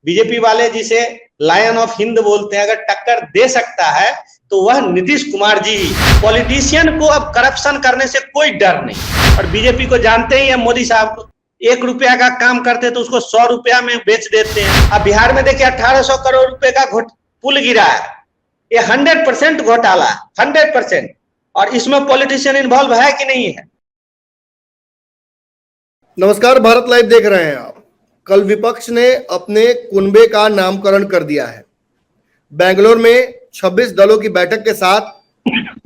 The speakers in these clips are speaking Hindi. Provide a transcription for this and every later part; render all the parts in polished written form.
बीजेपी वाले जिसे लायन ऑफ हिंद बोलते हैं, अगर टक्कर दे सकता है तो वह नीतीश कुमार जी ही। पॉलिटिशियन को अब करप्शन करने से कोई डर नहीं, और बीजेपी को जानते ही है मोदी साहब को, 1 रुपया का काम करते तो उसको 100 रुपया में बेच देते हैं। अब बिहार में देखिए 1800 करोड़ रुपए का पुल गिरा है, ये 100% घोटाला, 100%। और इसमें पॉलिटिशियन इन्वॉल्व है कि नहीं है? नमस्कार, भारत लाइव देख रहे हैं आप। कल विपक्ष ने अपने कुनबे का नामकरण कर दिया है। बेंगलोर में 26 दलों की बैठक के साथ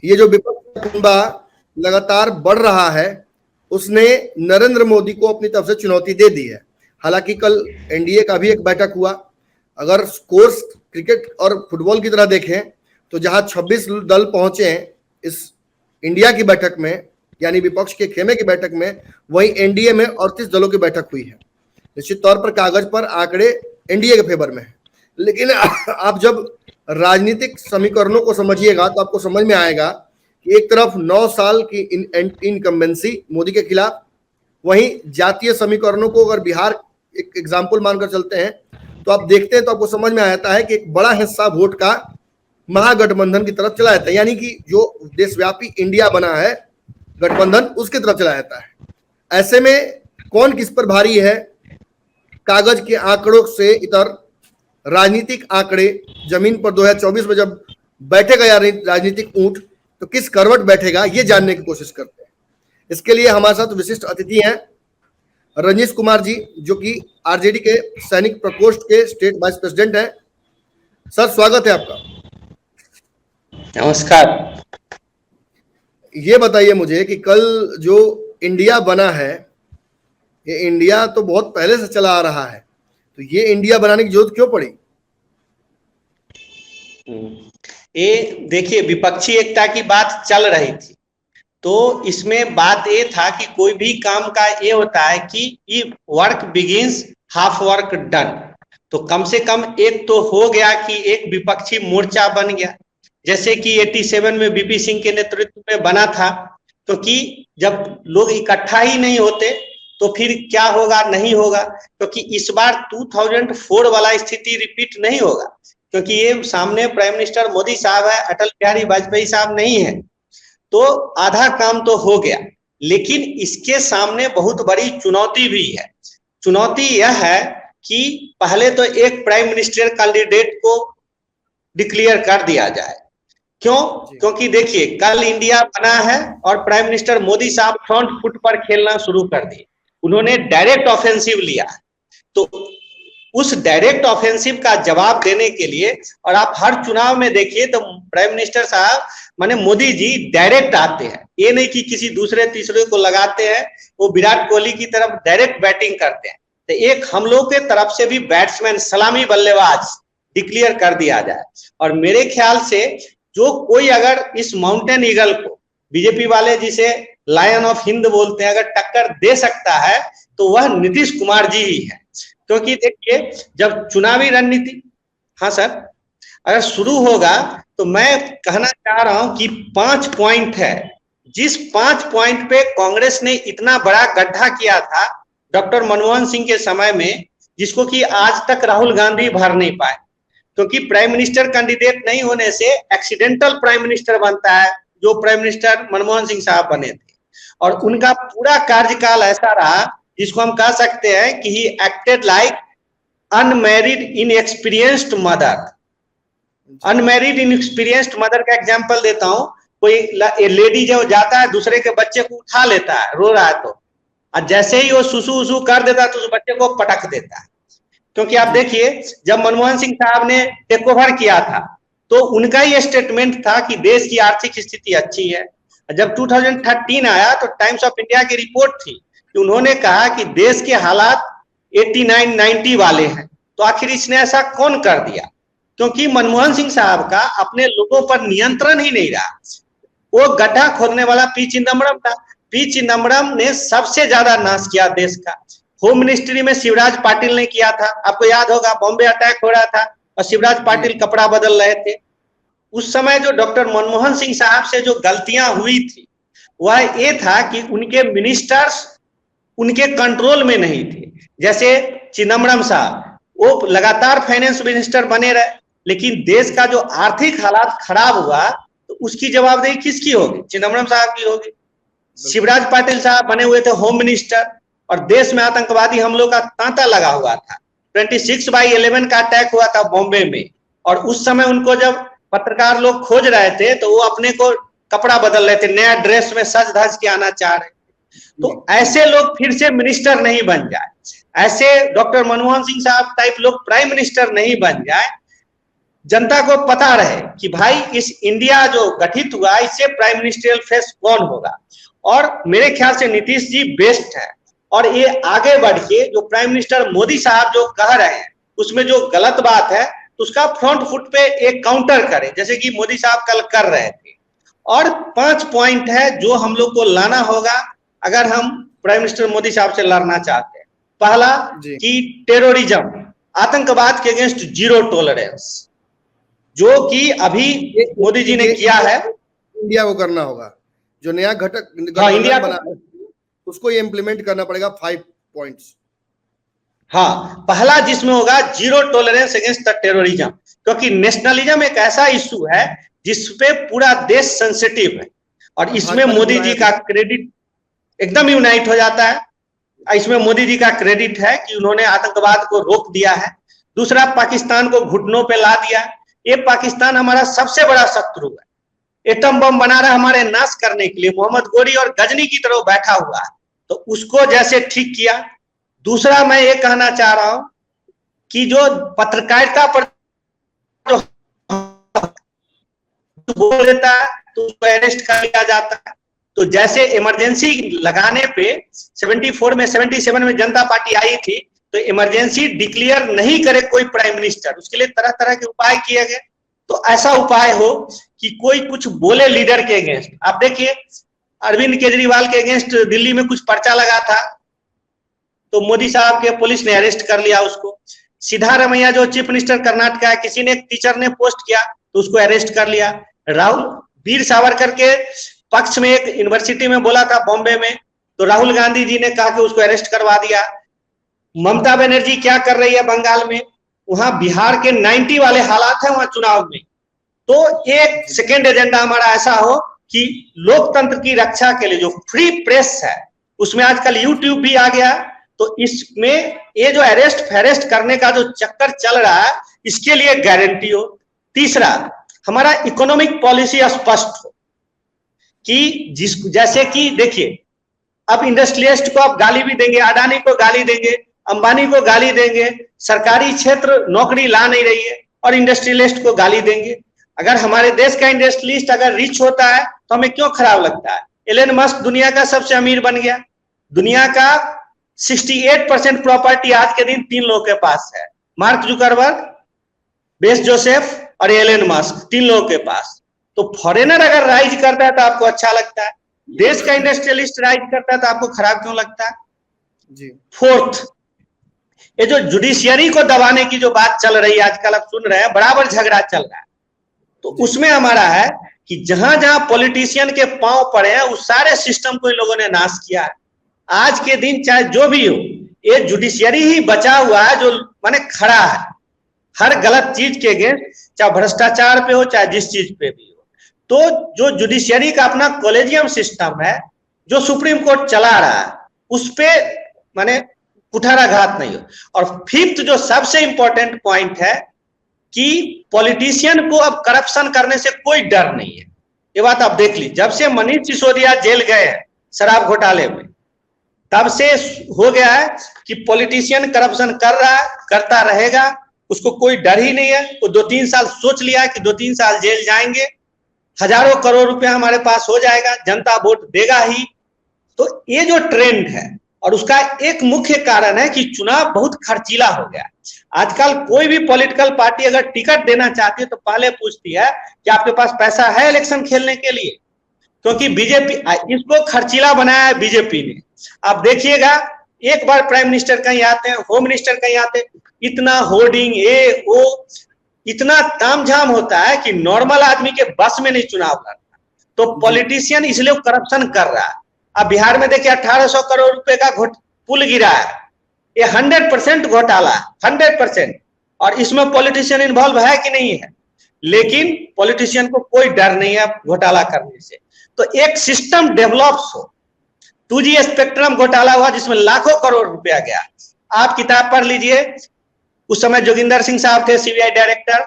ये जो विपक्ष का कुनबा लगातार बढ़ रहा है, उसने नरेंद्र मोदी को अपनी तरफ से चुनौती दे दी है। हालांकि कल एनडीए का भी एक बैठक हुआ। अगर स्कोर्स क्रिकेट और फुटबॉल की तरह देखें तो जहां 26 दल पहुंचे हैं इस इंडिया की बैठक में, यानी विपक्ष के खेमे की बैठक में, वहीं एनडीए में 38 दलों की बैठक हुई है। निश्चित तौर पर कागज पर आंकड़े एनडीए के फेवर में है, लेकिन आप जब राजनीतिक समीकरणों को समझिएगा तो आपको समझ में आएगा कि एक तरफ 9 साल की इनकम्बेंसी मोदी के खिलाफ, वहीं जातीय समीकरणों को अगर बिहार एक एग्जाम्पल मानकर चलते हैं तो आप देखते हैं तो आपको समझ में आता है कि एक बड़ा हिस्सा वोट का महागठबंधन की तरफ चला जाता है, यानी कि जो देशव्यापी इंडिया बना है गठबंधन, उसकी तरफ चला जाता है। ऐसे में कौन किस पर भारी है? कागज के आंकड़ों से इतर राजनीतिक आंकड़े जमीन पर 2024 में जब बैठेगा राजनीतिक ऊंट तो किस करवट बैठेगा, ये जानने की कोशिश करते हैं। इसके लिए हमारे साथ विशिष्ट अतिथि हैं रजनीश कुमार जी, जो कि आरजेडी के सैनिक प्रकोष्ठ के स्टेट वाइस प्रेसिडेंट हैं। सर, स्वागत है आपका। नमस्कार। ये बताइए मुझे कि कल जो इंडिया बना है, ये इंडिया तो बहुत पहले से चला आ रहा है, तो ये इंडिया बनाने की जरूरत क्यों पड़ी? ये देखिए, विपक्षी एकता की बात चल रही थी, तो इसमें बात ये था कि कोई भी काम का ये होता है कि work begins half work done. तो कम से कम एक तो हो गया कि एक विपक्षी मोर्चा बन गया, जैसे कि 87 में बीपी सिंह के नेतृत्व में बना था। तो कि जब लोग इकट्ठा ही नहीं होते तो फिर क्या होगा, नहीं होगा। क्योंकि इस बार 2004 वाला स्थिति रिपीट नहीं होगा, क्योंकि ये सामने प्राइम मिनिस्टर मोदी साहब है, अटल बिहारी वाजपेयी साहब नहीं है। तो आधा काम तो हो गया, लेकिन इसके सामने बहुत बड़ी चुनौती भी है। चुनौती यह है कि पहले तो एक प्राइम मिनिस्टर कैंडिडेट को डिक्लेयर कर दिया जाए। क्यों? क्योंकि देखिए, कल इंडिया बना है और प्राइम मिनिस्टर मोदी साहब फ्रंट फुट पर खेलना शुरू कर दिए। उन्होंने डायरेक्ट ऑफेंसिव लिया। तो उस डायरेक्ट ऑफेंसिव का जवाब देने के लिए, और आप हर चुनाव में देखिए तो प्राइम मिनिस्टर साहब माने मोदी जी डायरेक्ट आते हैं, ये नहीं कि किसी दूसरे तीसरे को लगाते हैं। वो विराट कोहली की तरफ डायरेक्ट बैटिंग करते हैं। तो एक हम लोग के तरफ से भी बैट्समैन, सलामी बल्लेबाज डिक्लेयर कर दिया जाए। और मेरे ख्याल से जो कोई अगर इस माउंटेन ईगल को, बीजेपी वाले जिसे लायन ऑफ हिंद बोलते हैं, अगर टक्कर दे सकता है तो वह नीतीश कुमार जी ही है। क्योंकि देखिए, जब चुनावी रणनीति, हाँ सर, अगर शुरू होगा तो मैं कहना चाह रहा हूं कि 5 पॉइंट है। जिस 5 पॉइंट पे कांग्रेस ने इतना बड़ा गड्ढा किया था डॉक्टर मनमोहन सिंह के समय में, जिसको कि आज तक राहुल गांधी भर नहीं पाए। क्योंकि प्राइम मिनिस्टर कैंडिडेट नहीं होने से एक्सीडेंटल प्राइम मिनिस्टर बनता है, जो प्राइम मिनिस्टर मनमोहन सिंह साहब बने थे। और उनका पूरा कार्यकाल ऐसा रहा जिसको हम कह सकते हैं कि he acted like unmarried inexperienced mother. Unmarried inexperienced mother का एग्जांपल देता हूं। कोई लेडी जो जाता है दूसरे के बच्चे को उठा लेता है, रो रहा है तो, और जैसे ही वो सुसु उसू कर देता है तो उस बच्चे को पटक देता है। क्योंकि आप देखिए, जब मनमोहन सिंह साहब ने टेक ओवर किया था तो उनका ही स्टेटमेंट था कि देश की आर्थिक स्थिति अच्छी है। जब 2013 आया तो टाइम्स ऑफ इंडिया की रिपोर्ट थी कि उन्होंने कहा कि देश के हालात 89-90 वाले हैं। तो आखिर इसने ऐसा कौन कर दिया? क्योंकि मनमोहन सिंह साहब का अपने लोगों पर नियंत्रण ही नहीं रहा। वो गड्ढा खोदने वाला पी चिदंबरम था। पी चिदंबरम ने सबसे ज्यादा नाश किया देश का। होम मिनिस्ट्री में शिवराज पाटिल ने किया था, आपको याद होगा, बॉम्बे अटैक हो रहा था और शिवराज पाटिल कपड़ा बदल रहे थे। उस समय जो डॉक्टर मनमोहन सिंह साहब से जो गलतियां हुई थी वह ये था कि उनके मिनिस्टर्स उनके कंट्रोल में नहीं थे। जैसे चिदंबरम साहब, वो लगातार फाइनेंस मिनिस्टर बने रहे, लेकिन देश का जो आर्थिक हालात खराब हुआ तो उसकी जवाबदेही किसकी होगी? चिदम्बरम साहब की होगी। शिवराज पाटिल साहब बने हुए थे होम मिनिस्टर और देश में आतंकवादी हमलों का तांता लगा हुआ था। 26/11 का अटैक हुआ था बॉम्बे में, और उस समय उनको जब पत्रकार लोग खोज रहे थे तो वो अपने को कपड़ा बदल रहे थे, नया ड्रेस में सज धज के आना चाह रहे थे। तो ऐसे लोग फिर से मिनिस्टर नहीं बन जाए, ऐसे डॉक्टर मनमोहन सिंह साहब टाइप लोग प्राइम मिनिस्टर नहीं बन जाए। जनता को पता रहे कि भाई इस इंडिया जो गठित हुआ इससे प्राइम मिनिस्ट्रियल फेस कौन होगा, और मेरे ख्याल से नीतीश जी बेस्ट है। और ये आगे बढ़ के जो प्राइम मिनिस्टर मोदी साहब जो कह रहे हैं उसमें जो गलत बात है तो उसका फ्रंट फुट पे एक काउंटर करे, जैसे कि मोदी साहब कल कर रहे थे। और 5 पॉइंट है जो हम लोग को लाना होगा अगर हम प्राइम मिनिस्टर मोदी साहब से लड़ना चाहते हैं। पहला कि टेररिज्म, आतंकवाद के अगेंस्ट जीरो टॉलरेंस, जो कि अभी मोदी जी ने किया है। इंडिया को करना होगा, जो नया घटक इंडिया बना उसको ये इंप्लीमेंट करना पड़ेगा 5 पॉइंट्स। हाँ, पहला जिसमें होगा zero tolerance against the terrorism, क्योंकि नेशनलिज्म एक ऐसा इशू है जिसपे पूरा देश सेंसिटिव है, और इसमें मोदी जी का क्रेडिट एकदम यूनाइट हो जाता है। इसमें मोदी जी का क्रेडिट है कि उन्होंने आतंकवाद को रोक दिया है। दूसरा, पाकिस्तान को घुटनों पे ला दिया। ये पाकिस्तान हमारा सबसे बड़ा शत्रु है, एटम बम बना रहा है हमारे नाश करने के लिए, मोहम्मद गोरी और गजनी की तरह बैठा हुआ है, तो उसको जैसे ठीक किया। दूसरा, मैं ये कहना चाह रहा हूं कि जो पत्रकारिता पर जो बोल देता है तो उसको अरेस्ट कर लिया जाता है। तो जैसे इमरजेंसी लगाने पे 77 में जनता पार्टी आई थी, तो इमरजेंसी डिक्लेयर नहीं करे कोई प्राइम मिनिस्टर, उसके लिए तरह तरह के उपाय किए गए। तो ऐसा उपाय हो कि कोई कुछ बोले लीडर के अगेंस्ट। आप देखिए अरविंद केजरीवाल के अगेंस्ट दिल्ली में कुछ पर्चा लगा था, तो मोदी साहब के पुलिस ने अरेस्ट कर लिया उसको। सिद्धारमैया जो चीफ मिनिस्टर कर्नाटक है, किसी ने एक टीचर ने पोस्ट किया तो उसको अरेस्ट कर लिया। राहुल वीर सावरकर के पक्ष में एक यूनिवर्सिटी में बोला था बॉम्बे में, तो राहुल गांधी जी ने कहा कि उसको अरेस्ट करवा दिया। ममता बनर्जी क्या कर रही है बंगाल में, वहां बिहार के 90 वाले हालात है वहां चुनाव में। तो एक सेकेंड एजेंडा हमारा ऐसा हो कि लोकतंत्र की रक्षा के लिए जो फ्री प्रेस है, उसमें आजकल यूट्यूब भी आ गया, तो इसमें ये जो अरेस्ट फेरेस्ट करने का जो चक्कर चल रहा है इसके लिए गारंटी हो। तीसरा, हमारा इकोनॉमिक पॉलिसी स्पष्ट हो कि जैसे कि देखिए अब इंडस्ट्रियलिस्ट को आप गाली भी देंगे, अडानी को गाली देंगे, अंबानी को गाली देंगे, सरकारी क्षेत्र नौकरी ला नहीं रही है, और इंडस्ट्रियलिस्ट को गाली देंगे। अगर हमारे देश का इंडस्ट्रियलिस्ट अगर रिच होता है तो हमें क्यों खराब लगता है? एलन मस्क दुनिया का सबसे अमीर बन गया। दुनिया का 68% प्रॉपर्टी आज के दिन 3 लोगों के पास है, मार्क जुकरबर्ग, बेस जोसेफ और एलन मस्क, 3 लोगों के पास। तो फॉरेनर अगर राइज करता है तो आपको अच्छा लगता है, देश का इंडस्ट्रियलिस्ट राइज करता है तो आपको खराब क्यों लगता है? जी। फोर्थ, ये जो जुडिशियरी को दबाने की जो बात चल रही है आजकल, आप सुन रहे हैं, बराबर झगड़ा चल रहा है। तो उसमें हमारा है कि जहां जहां पॉलिटिशियन के पांव पड़े हैं उस सारे सिस्टम को इन लोगों ने नाश किया है। आज के दिन चाहे जो भी हो, ये जुडिशियरी ही बचा हुआ है जो माने खड़ा है हर गलत चीज के अगेंस्ट, चाहे भ्रष्टाचार पे हो चाहे जिस चीज पे भी हो। तो जो जुडिशियरी का अपना कॉलेजियम सिस्टम है जो सुप्रीम कोर्ट चला रहा है, उस पे माने कुठाराघात नहीं हो। और फिफ्थ जो सबसे इंपॉर्टेंट पॉइंट है कि पॉलिटिशियन को अब करप्शन करने से कोई डर नहीं है। ये बात आप देख लीजिए, जब से मनीष सिसोदिया जेल गए हैं शराब घोटाले में, तब से हो गया है कि पॉलिटिशियन करप्शन कर रहा है, करता रहेगा, उसको कोई डर ही नहीं है। वो 2-3 साल सोच लिया है कि 2-3 साल जेल जाएंगे, हजारों करोड़ रुपया हमारे पास हो जाएगा, जनता वोट देगा ही। तो ये जो ट्रेंड है, और उसका एक मुख्य कारण है कि चुनाव बहुत खर्चीला हो गया। आजकल कोई भी पॉलिटिकल पार्टी अगर टिकट देना चाहती है तो पहले पूछती है कि आपके पास पैसा है इलेक्शन खेलने के लिए, क्योंकि बीजेपी इसको खर्चीला बनाया है बीजेपी ने। आप देखिएगा, एक बार प्राइम मिनिस्टर कहीं आते हैं, होम मिनिस्टर कहीं आते हैं, इतना होर्डिंग ये वो, इतना तामझाम होता है कि नॉर्मल आदमी के बस में नहीं चुनाव लड़ता। तो पॉलिटिशियन इसलिए करप्शन कर रहा है। अब बिहार में देखिए 1800 करोड़ रुपए का पुल गिरा है, ये 100% घोटाला, 100%। और इसमें पॉलिटिशियन इन्वॉल्व है कि नहीं है, लेकिन पॉलिटिशियन को कोई डर नहीं है घोटाला करने से। तो एक सिस्टम डेवलप हो। 2G स्पेक्ट्रम घोटाला हुआ जिसमें लाखों करोड़ रुपया गया। आप किताब पढ़ लीजिए, उस समय जोगिंदर सिंह साहब थे सीबीआई डायरेक्टर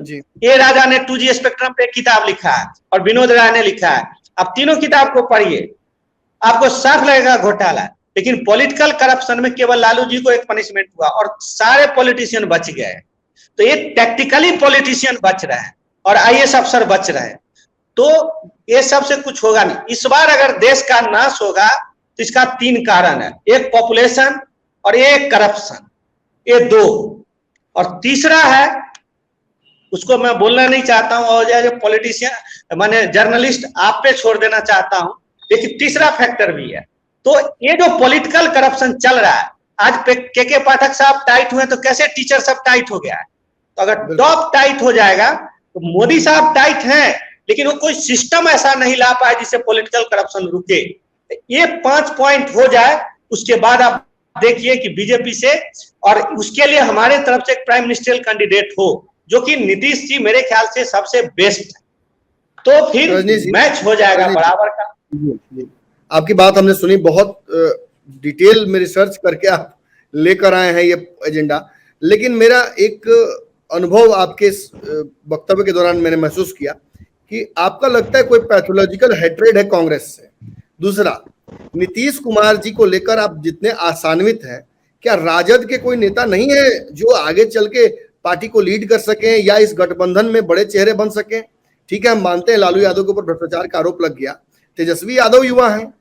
जी। ए राजा ने 2G स्पेक्ट्रम पे किताब लिखा है और विनोद राय ने लिखा है। आप तीनों किताब को पढ़िए, आपको साफ लगेगा घोटाला। लेकिन पॉलिटिकल करप्शन में केवल लालू जी को एक पनिशमेंट हुआ और सारे पॉलिटिशियन बच गए। तो ये टैक्टिकली पॉलिटिशियन बच रहे हैं और IAS अफसर बच रहे हैं। तो ये सबसे कुछ होगा नहीं। इस बार अगर देश का नाश होगा तो इसका 3 कारण है, एक पॉपुलेशन और एक करप्शन, ये 2। और तीसरा है, उसको मैं बोलना नहीं चाहता हूं और जो पॉलिटिशियन माने जर्नलिस्ट आप पे छोड़ देना चाहता हूं, लेकिन तीसरा फैक्टर भी है। तो ये जो पॉलिटिकल करप्शन चल रहा है, आज के पाठक साहब टाइट हुए तो कैसे टीचर सब टाइट हो गया है। तो अगर टॉप टाइट हो जाएगा तो मोदी साहब टाइट हैं, लेकिन वो कोई सिस्टम ऐसा नहीं ला पाए जिससे पॉलिटिकल करप्शन रुके। ये 5 पॉइंट हो जाए, उसके बाद आप देखिए कि बीजेपी से, और उसके लिए हमारे तरफ से एक प्राइम मिनिस्टरियल कैंडिडेट हो जो कि नीतीश जी मेरे ख्याल से सबसे बेस्ट है, तो फिर मैच हो जाएगा बराबर का। आपकी बात हमने सुनी, बहुत डिटेल में रिसर्च करके आप लेकर आए हैं ये एजेंडा। लेकिन मेरा एक अनुभव आपके वक्तव्य के दौरान मैंने महसूस किया कि आपका लगता है कोई पैथोलॉजिकल हेट्रेड है कांग्रेस से। दूसरा, नीतीश कुमार जी को लेकर आप जितने आशान्वित हैं, क्या राजद के कोई नेता नहीं है जो आगे चल के पार्टी को लीड कर सके या इस गठबंधन में बड़े चेहरे बन सके? ठीक है, हम मानते हैं लालू यादव के ऊपर भ्रष्टाचार का आरोप लग गया, तेजस्वी यादव युवा हैं।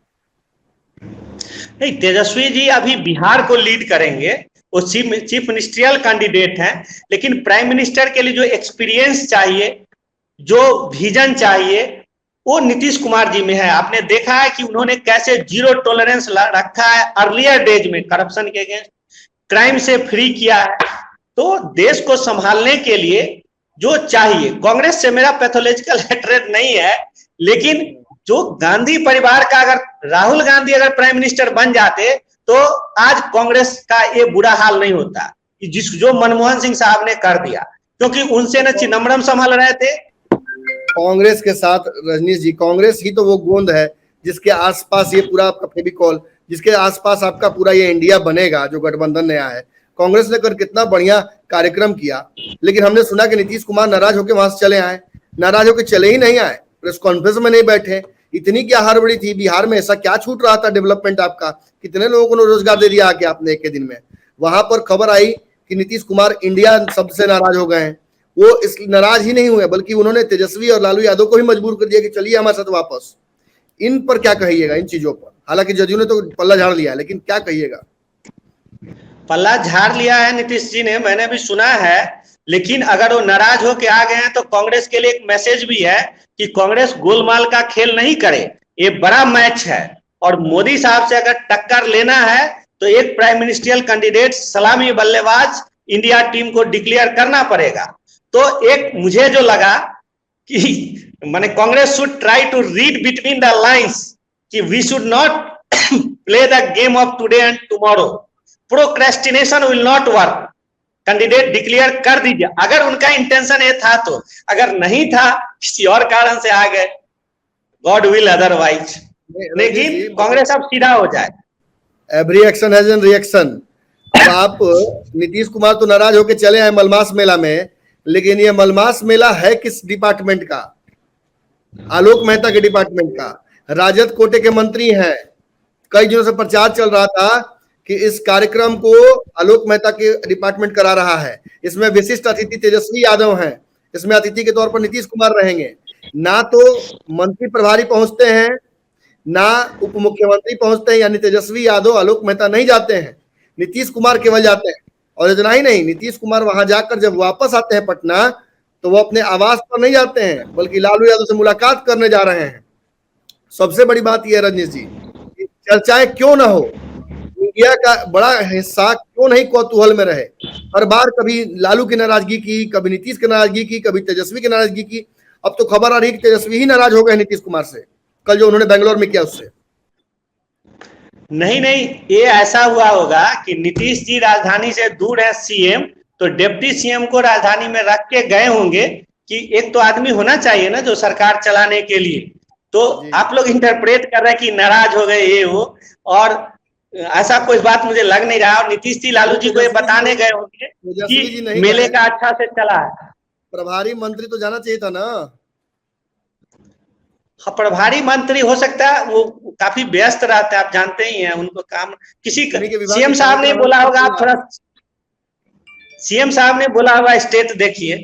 नहीं, तेजस्वी जी अभी बिहार को लीड करेंगे, वो चीफ मिनिस्ट्रियल कैंडिडेट हैं, लेकिन प्राइम मिनिस्टर के लिए जो एक्सपीरियंस चाहिए, जो विजन चाहिए, वो नीतीश कुमार जी में है। आपने देखा है कि उन्होंने कैसे जीरो टॉलरेंस रखा है अर्लियर डेज में करप्शन के अगेंस्ट, क्राइम से फ्री किया है। तो देश को संभालने के लिए जो चाहिए, कांग्रेस से मेरा पैथोलॉजिकल हेट्रेड नहीं है, लेकिन जो गांधी परिवार का, अगर राहुल गांधी अगर प्राइम मिनिस्टर बन जाते तो आज कांग्रेस का ये बुरा हाल नहीं होता जो मनमोहन सिंह साहब ने कर दिया, क्योंकि उनसे न चिदम्बरम संभाल रहे थे। कांग्रेस के साथ रजनीश जी, कांग्रेस ही तो वो गोंद है जिसके आसपास ये पूरा आपका फेविकॉल, जिसके आसपास आपका पूरा ये इंडिया बनेगा जो गठबंधन नया है। कांग्रेस ने कर कितना बढ़िया कार्यक्रम किया, लेकिन हमने सुना कि नीतीश कुमार नाराज होकर वहां से चले आए। नाराज होकर चले ही नहीं आए, प्रेस कॉन्फ्रेंस में नहीं बैठे। इतनी क्या हड़बड़ी थी? बिहार में ऐसा क्या छूट रहा था डेवलपमेंट आपका? कितने लोगों को रोजगार दे दिया आके आपने एक दिन में? वहां पर खबर आई कि नीतीश कुमार इंडिया सबसे नाराज हो गए हैं। वो इस नाराज ही नहीं हुए, बल्कि उन्होंने तेजस्वी और लालू यादव को भी मजबूर कर दिया कि चलिए हमारे साथ वापस। इन पर क्या कहिएगा, इन चीजों पर? हालांकि जदयू ने तो पल्ला झाड़ लिया, लेकिन क्या कहिएगा? पल्ला झाड़ लिया है नीतीश जी ने, मैंने भी सुना है, लेकिन अगर वो नाराज होके आ गए हैं तो कांग्रेस के लिए एक मैसेज भी है कि कांग्रेस गोलमाल का खेल नहीं करे, ये बड़ा मैच है। और मोदी साहब से अगर टक्कर लेना है तो एक प्राइम मिनिस्ट्रियल कैंडिडेट, सलामी बल्लेबाज इंडिया टीम को डिक्लेयर करना पड़ेगा। तो एक मुझे जो लगा कि माने Congress should try to read between the lines कि we should not play the game of today and tomorrow, procrastination will not work, candidate declare कर दीजिए अगर उनका इंटेंशन ये था तो। अगर नहीं था, किसी और कारण से आ गए, गॉड विल अदरवाइज, लेकिन कांग्रेस अब सीधा हो जाए। Every action has an reaction. अब आप नीतीश कुमार तो नाराज होकर चले आए मलमास मेला में, लेकिन ये मलमास मेला है किस डिपार्टमेंट का? आलोक मेहता के डिपार्टमेंट का। राजद कोटे के मंत्री हैं। कई दिनों से प्रचार चल रहा था कि इस कार्यक्रम को आलोक मेहता के डिपार्टमेंट करा रहा है। इसमें विशिष्ट अतिथि तेजस्वी यादव हैं, इसमें अतिथि के तौर पर नीतीश कुमार रहेंगे। ना तो मंत्री प्रभारी पहुंचते हैं, ना उप मुख्यमंत्री पहुंचते हैं, यानी तेजस्वी यादव, आलोक मेहता नहीं जाते हैं, नीतीश कुमार केवल जाते हैं। और इतना ही नहीं, नीतीश कुमार वहां जाकर जब वापस आते हैं पटना, तो वो अपने आवास पर नहीं जाते हैं, बल्कि लालू यादव से मुलाकात करने जा रहे हैं। सबसे बड़ी बात यह है रजनीश जी, चर्चाएं क्यों ना हो, मीडिया का बड़ा हिस्सा क्यों नहीं कौतूहल में रहे? हर बार कभी लालू की नाराजगी की, कभी नीतीश की नाराजगी की, कभी तेजस्वी की नाराजगी की। अब तो खबर आ रही है कि तेजस्वी ही नाराज हो गए नीतीश कुमार से, कल जो उन्होंने बेंगलोर में किया उससे। नहीं नहीं, ये ऐसा हुआ होगा कि नीतीश जी राजधानी से दूर है सीएम, तो डिप्टी सीएम को राजधानी में रख के गए होंगे कि एक तो आदमी होना चाहिए ना जो सरकार चलाने के लिए। तो आप लोग इंटरप्रेट कर रहे हैं कि नाराज हो गए ये वो, और ऐसा कोई बात मुझे लग नहीं रहा। और नीतीश जी लालू जी को ये बताने गए होंगे कि मेले का अच्छा से चला है। प्रभारी मंत्री तो जाना चाहिए था ना। हाँ, प्रभारी मंत्री हो सकता है, वो काफी व्यस्त रहते हैं, आप जानते ही हैं उनको काम। किसी सीएम साहब ने बोला होगा, आप थोड़ा सीएम साहब ने बोला होगा स्टेट देखिए।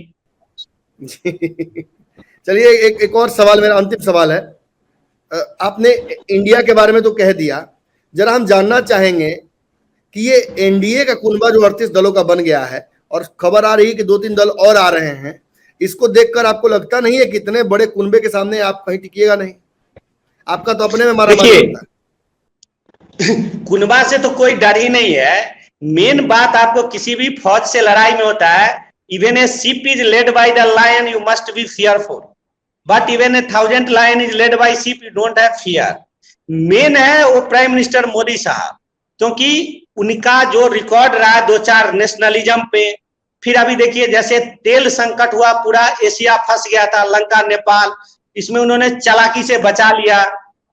चलिए एक और सवाल, मेरा अंतिम सवाल है। आपने इंडिया के बारे में तो कह दिया, जरा हम जानना चाहेंगे कि ये एनडीए का कुनबा जो 38 दलों का बन गया है और खबर आ रही है कि 2-3 दल और आ रहे हैं, इसको देखकर आपको लगता नहीं है कि इतने बड़े कुनबे के सामने आप कहीं टिकिएगा नहीं? आपका तो अपने में मारा होता है। कुनबा से तो कोई डर ही नहीं है। मेन बात आपको किसी भी फौज से लड़ाई में होता है, even a sheep is led by the lion you must be fearful, but even a 1000 lion is led by sheep you don't have fear. Main है वो प्राइम मिनिस्टर मोदी साहब, क्योंकि उनका जो रिकॉर्ड रहा 2-4 नेशनलिज्म पे। फिर अभी देखिए जैसे तेल संकट हुआ, पूरा एशिया फंस गया था, लंका नेपाल, इसमें उन्होंने चालाकी से बचा लिया।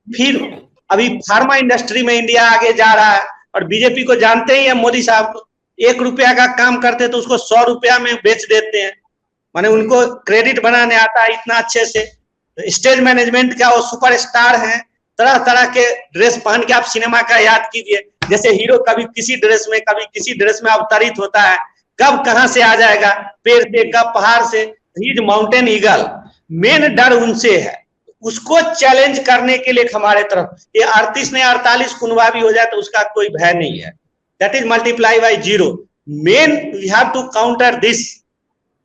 फिर अभी फार्मा इंडस्ट्री में इंडिया आगे जा रहा है, और बीजेपी को जानते ही है मोदी साहब को, 1 रुपया का काम करते तो उसको 100 रुपया में बेच देते हैं। माने उनको क्रेडिट बनाने आता है इतना अच्छे से। स्टेज मैनेजमेंट का वो सुपरस्टार हैं, तरह तरह के ड्रेस पहन के आप सिनेमा का याद कीजिए, जैसे हीरो कभी किसी ड्रेस में कभी किसी ड्रेस में अवतरित होता है, कब कहां से आ जाएगा, पेड़ से कब पहाड़ से। He is mountain eagle. Main डर उनसे है, उसको चैलेंज करने के लिए हमारे तरफ ये 38 नहीं 48 कुनबा भी हो जाए तो उसका कोई भय नहीं है। That is multiply by 0। Main we have to counter this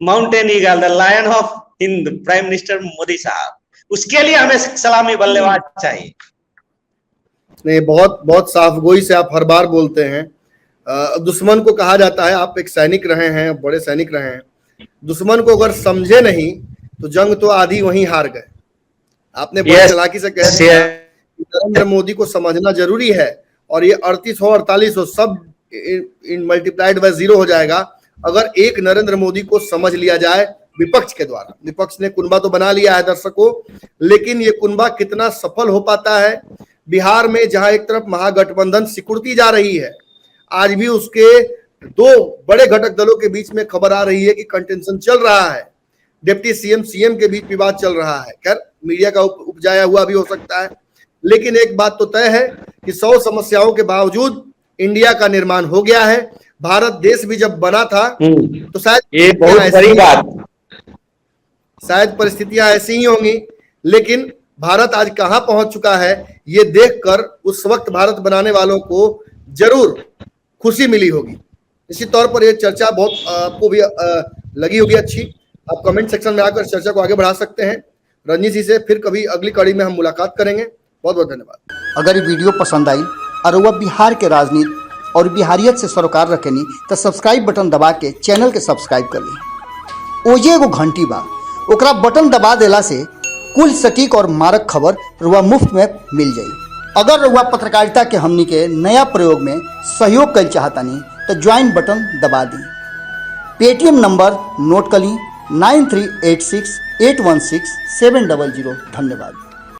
mountain eagle, the lion of Hind, prime minister Modi साहब। उसके लिए हमें सलामी बल्लेबाज चाहिए। नहीं, बहुत बहुत साफगोई से आप हर बार बोलते हैं। दुश्मन को कहा जाता है, आप एक सैनिक रहे हैं, बड़े सैनिक रहे हैं, दुश्मन को अगर समझे नहीं तो जंग तो आधी वहीं हार गए। आपने बड़ी चालाकी से कह दिया नरेंद्र मोदी को समझना जरूरी है, और ये 38 हो 48 हो सब इन मल्टीप्लाइड बाय 0 हो जाएगा अगर एक नरेंद्र मोदी को समझ लिया जाए विपक्ष के द्वारा। विपक्ष ने कुनबा तो बना लिया है दर्शकों, लेकिन ये कुनबा कितना सफल हो पाता है? बिहार में जहां एक तरफ महागठबंधन सिकुड़ती जा रही है, आज भी उसके 2 बड़े घटक दलों के बीच में खबर आ रही है कि कंटेंशन चल रहा है, डिप्टी सीएम के बीच विवाद चल रहा है। खैर मीडिया का उपजाया हुआ भी हो सकता है, लेकिन एक बात तो तय है कि 100 समस्याओं के बावजूद इंडिया का निर्माण हो गया है। भारत देश भी जब बना था तो शायद ये बहुत बड़ी बात, शायद परिस्थितियां ऐसी ही होंगी, लेकिन भारत आज कहां पहुंच चुका है ये देखकर उस वक्त भारत बनाने वालों को जरूर खुशी मिली होगी। निश्चित तौर पर यह चर्चा बहुत आपको भी लगी होगी अच्छी। आप कमेंट सेक्शन में आकर चर्चा को आगे बढ़ा सकते हैं। रजनी जी से फिर कभी अगली कड़ी में हम मुलाकात करेंगे। बहुत बहुत धन्यवाद। अगर ये वीडियो पसंद आई और वह बिहार के राजनीति और बिहारियत से सरोकार रखेनी तो सब्सक्राइब बटन दबा के चैनल के सब्सक्राइब कर ली। ओजे एगो घंटी बा, ओकरा बटन दबा देला से कुल सटीक और मारक खबर रुआ मुफ्त में मिल जाई। अगर रुआ पत्रकारिता के हमनी के नया प्रयोग में सहयोग कर चाहतानी तो ज्वाइन बटन दबा दी। पेटीएम नंबर नोट कर ली 9386816700। धन्यवाद।